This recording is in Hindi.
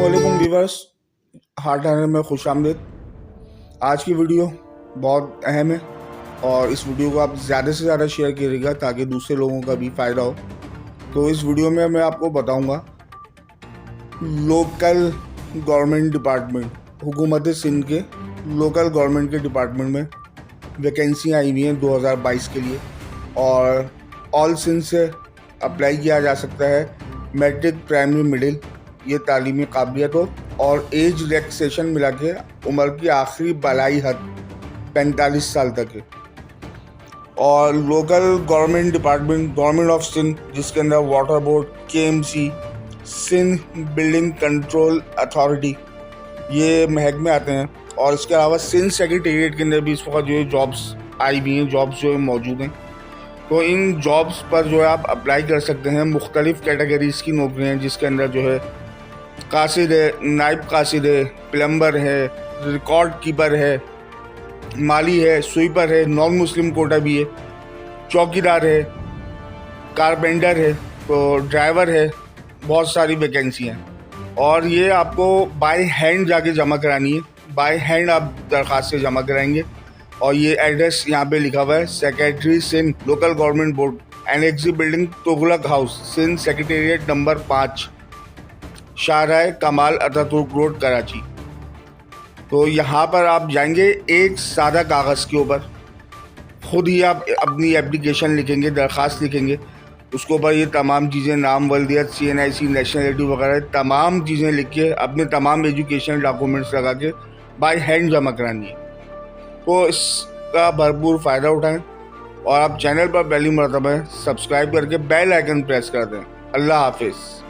अस्सलामुअलैकुम व्यूअर्स, हार्ट हैंडल में खुश आमदीद। आज की वीडियो बहुत अहम है और इस वीडियो को आप ज़्यादा से ज़्यादा शेयर कीजिएगा ताकि दूसरे लोगों का भी फ़ायदा हो। तो इस वीडियो में मैं आपको बताऊंगा लोकल गवर्नमेंट डिपार्टमेंट, हुकूमत सिंध के लोकल गवर्नमेंट के डिपार्टमेंट में वैकेंसियाँ आई हुई हैं 2022 के लिए और ऑल सिंध से अप्लाई किया जा सकता है। मैट्रिक, प्राइमरी, मिडिल ये तालीमी काबिलियत हो और एज रिलैक्सेशन मिला के उम्र की आखिरी बलाई हद 45 साल तक है। और local government department government of Sindh, जिसके अंदर water board, KMC, Sindh building control authority, ये महकमे आते हैं। और इसके अलावा सिंध सेक्रेटेरिएट के अंदर भी इस वक्त जो है जॉब्स आई हुई हैं, जॉब्स जो है मौजूद हैं। तो इन जॉब्स पर जो है आप अप्लाई कर सकते हैं। मुख्तलिफ़ कैटेगरीज़ की नौकरियाँ हैं, जिसके अंदर जो है कासिद है, नाइब कासिद है, प्लम्बर है, रिकॉर्ड कीपर है, माली है, स्वीपर है, नॉन मुस्लिम कोटा भी है, चौकीदार है, कारपेंटर है, तो ड्राइवर है। बहुत सारी वैकेंसी हैं और ये आपको बाय हैंड जाके जमा करानी है। बाय हैंड आप दरख्वास्त से जमा कराएंगे और ये एड्रेस यहाँ पे लिखा हुआ है, secretary Sindh local government board, annexe building, Tughlaq house, Sindh secretariat number 5, शाहराह कमाल अतातुर्क रोड, कराची। तो यहाँ पर आप जाएंगे, एक सादा कागज़ के ऊपर खुद ही आप अपनी एप्लीकेशन लिखेंगे, दरख्वास्त लिखेंगे। उसके ऊपर ये तमाम चीज़ें, नाम, वल्दियत, CNIC, नेशनलिटी वगैरह तमाम चीज़ें लिख के अपने तमाम एजुकेशनल डॉक्यूमेंट्स लगा के बाय हैंड जमा करानी है। तो इसका भरपूर फ़ायदा उठाएं और आप चैनल पर पहली मरतबा सब्सक्राइब करके बेल आइकन प्रेस कर दें। अल्लाह हाफिज़।